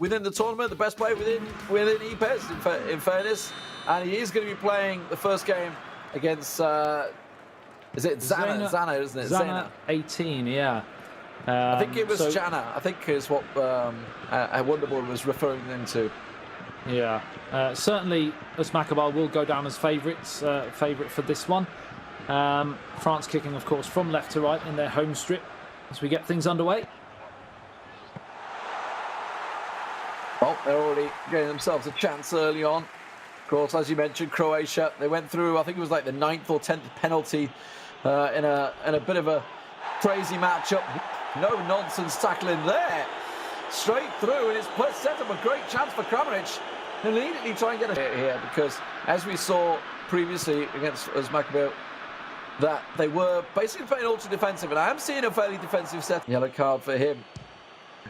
within the tournament, the best player within EPES, in fairness. And he is going to be playing the first game against, is it Dzaner? Dzaner, isn't it? Dzaner 18, yeah. I think it was Dzaner. I think is what Wonderboy was referring them to. Yeah, certainly Usmakabyle will go down as favourite for this one. France kicking, of course, from left to right in their home strip as we get things underway. Well, they're already getting themselves a chance early on. Of course, as you mentioned, Croatia, they went through, I think it was like the 9th or 10th penalty in a bit of a crazy matchup. No nonsense tackling there. Straight through, and it's set up a great chance for Kramaric. Immediately try and get a hit here, because as we saw previously against Usmakabyle, that they were basically playing ultra defensive, and I am seeing a fairly defensive set. Yellow card for him.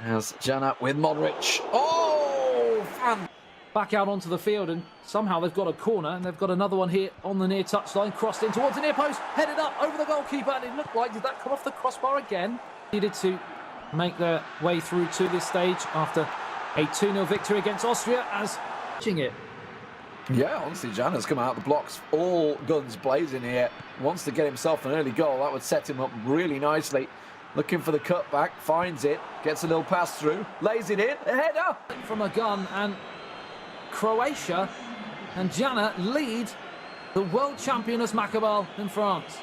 As Dzaner with Modric. Oh, fan! Back out onto the field, and somehow they've got a corner, and they've got another one here on the near touchline, crossed in towards the near post, headed up over the goalkeeper, and it looked like, did that come off the crossbar again? Needed to make their way through to this stage after a 2-0 victory against Austria, as watching it. Yeah, honestly, Dzaner's come out of the blocks, all guns blazing here. Wants to get himself an early goal. That would set him up really nicely. Looking for the cutback, finds it, gets a little pass through, lays it in, a header! From a gun, and Croatia and Dzaner lead the world champion Usmakabyle in France.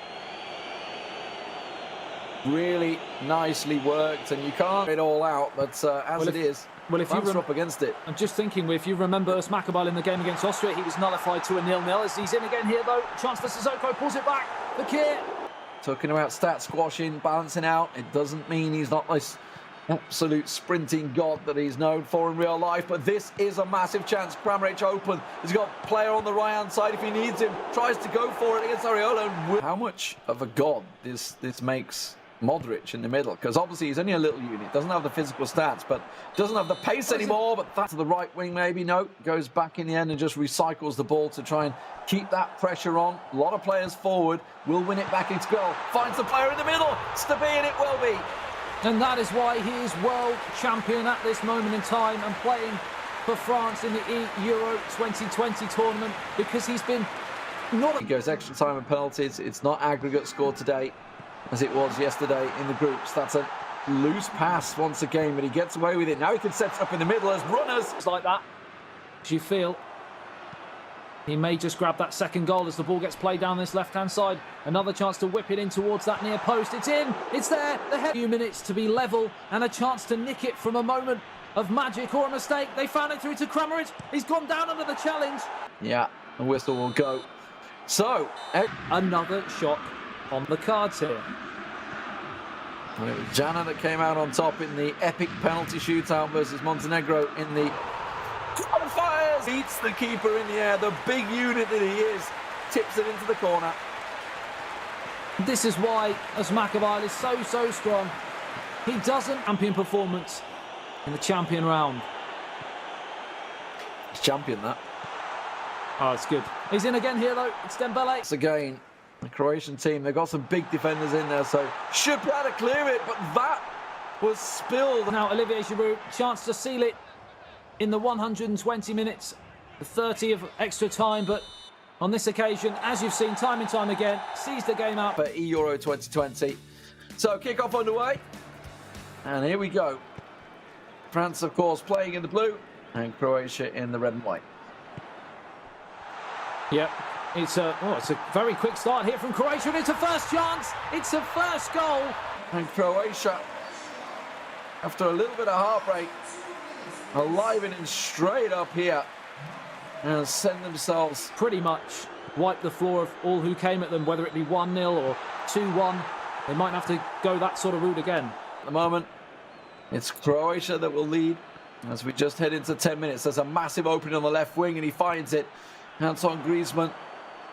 Really nicely worked, and you can't get it all out, but as it is, if you're up against it. I'm just thinking, if you remember Usmakabyle in the game against Austria, he was nullified to a 0-0. As he's in again here, though, chance for Sissoko, pulls it back, the Fakir. Talking about stat squashing, balancing out, it doesn't mean he's not this absolute sprinting god that he's known for in real life, but this is a massive chance. Kramaric open, he's got a player on the right hand side if he needs him, tries to go for it against Areola. How much of a god this makes Modric in the middle, because obviously he's only a little unit, doesn't have the physical stats, but doesn't have the pace anymore. But that's the right wing, maybe. No, goes back in the end and just recycles the ball to try and keep that pressure on. A lot of players forward, will win it back into goal, finds the player in the middle, Stabi, and it will be. And that is why he is world champion at this moment in time and playing for France in the eEURO 2020 tournament, because he's been not... He goes extra time and penalties. It's not aggregate score today as it was yesterday in the groups. That's a loose pass once again, but he gets away with it. Now he can set it up in the middle as runners. It's like that. As you feel, he may just grab that second goal as the ball gets played down this left-hand side. Another chance to whip it in towards that near post. It's in. It's there. A few minutes to be level and a chance to nick it from a moment of magic or a mistake. They found it through to Kramaric. He's gone down under the challenge. Yeah, the whistle will go. So, another shot on the cards here. And it was Dzaner that came out on top in the epic penalty shootout versus Montenegro in the qualifiers. Beats the keeper in the air, the big unit that he is, tips it into the corner. This is why Usmakabyle is so strong. He doesn't champion performance in the champion round. He's champion, that. Oh, it's good. He's in again here, though. It's Dembele. It's again the Croatian team. They've got some big defenders in there, so should be able to clear it, but that was spilled. Now Olivier Giroud, chance to seal it in the 120 minutes, the 30 of extra time, but on this occasion, as you've seen time and time again, sees the game out. For eEURO 2020. So kick-off underway, and here we go. France, of course, playing in the blue, and Croatia in the red and white. Yep. It's a very quick start here from Croatia, and it's a first chance. It's a first goal. And Croatia, after a little bit of heartbreak, are livening straight up here and send themselves... Pretty much wipe the floor of all who came at them, whether it be 1-0 or 2-1. They might have to go that sort of route again. At the moment, it's Croatia that will lead as we just head into 10 minutes. There's a massive opening on the left wing, and he finds it. Antoine Griezmann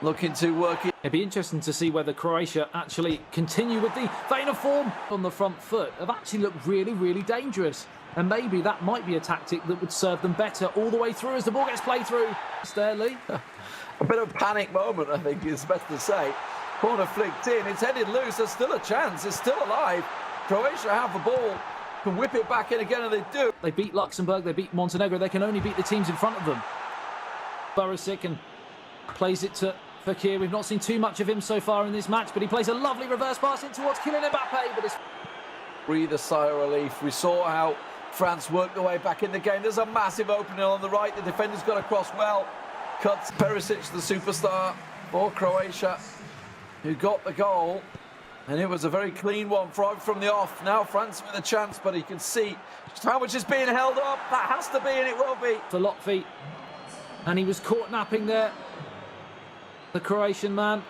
looking to work it. It'd be interesting to see whether Croatia actually continue with the vein of form on the front foot. Have actually looked really dangerous. And maybe that might be a tactic that would serve them better all the way through as the ball gets played through. Sterling. A bit of a panic moment, I think is best to say. Corner flicked in, it's headed loose, there's still a chance, it's still alive. Croatia have the ball. can whip it back in again, and they do. They beat Luxembourg, they beat Montenegro. They can only beat the teams in front of them. Zapresic and plays it to Fekir. We've not seen too much of him so far in this match, but he plays a lovely reverse pass in towards Kylian Mbappe. But it's... Breathe a sigh of relief. We saw how France worked their way back in the game. There's a massive opening on the right. The defender's got across well. Cuts Perisic, the superstar for Croatia, who got the goal. And it was a very clean one from the off. Now France with a chance, but he can see just how much is being held up. That has to be, and it will be. For Lotfi. And he was caught napping there. The Croatian man.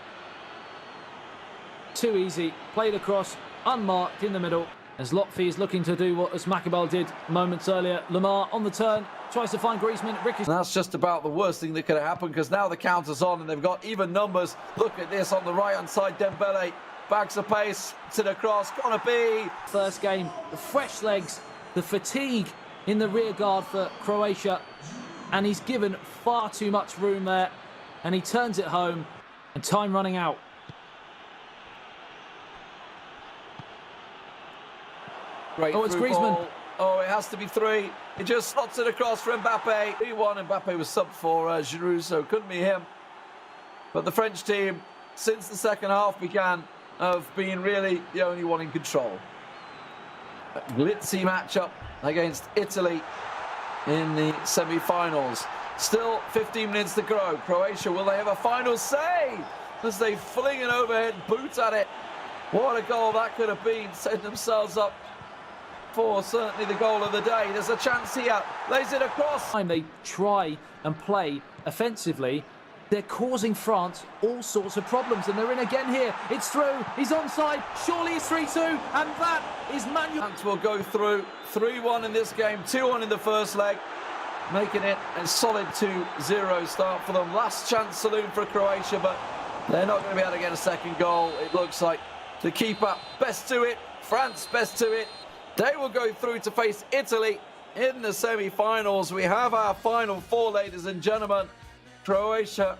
Too easy. Played across, unmarked in the middle. As Lotfi is looking to do what Usmakabyle did moments earlier. Lamar on the turn, tries to find Griezmann. Ricochet. That's just about the worst thing that could have happened, because now the counter's on and they've got even numbers. Look at this on the right-hand side. Dembele backs a pace to the cross. Gonna be. First game, the fresh legs, the fatigue in the rear guard for Croatia. And he's given far too much room there. And he turns it home. And time running out. Great it's through Griezmann. ball. Oh, it has to be 3. He just slots it across for Mbappe. 3-1. Mbappe was subbed for Giroud, so it couldn't be him. But the French team, since the second half began, have been really the only one in control. A glitzy matchup against Italy in the semi-finals. Still 15 minutes to go. Croatia, will they have a final save as they fling an overhead boot at it? What a goal that could have been. Set themselves up for certainly the goal of the day. There's a chance here. Lays it across. Time they try and play offensively, they're causing France all sorts of problems, and they're in again here. It's through. He's onside. Surely it's 3-2, and that is Manuel. France will go through. 3-1 in this game, 2-1 in the first leg, making it a solid 2-0 start for them. Last chance saloon for Croatia, but they're not going to be able to get a second goal. It looks like the keeper best to it. France best to it. They will go through to face Italy in the semi-finals. We have our final 4, ladies and gentlemen. Croatia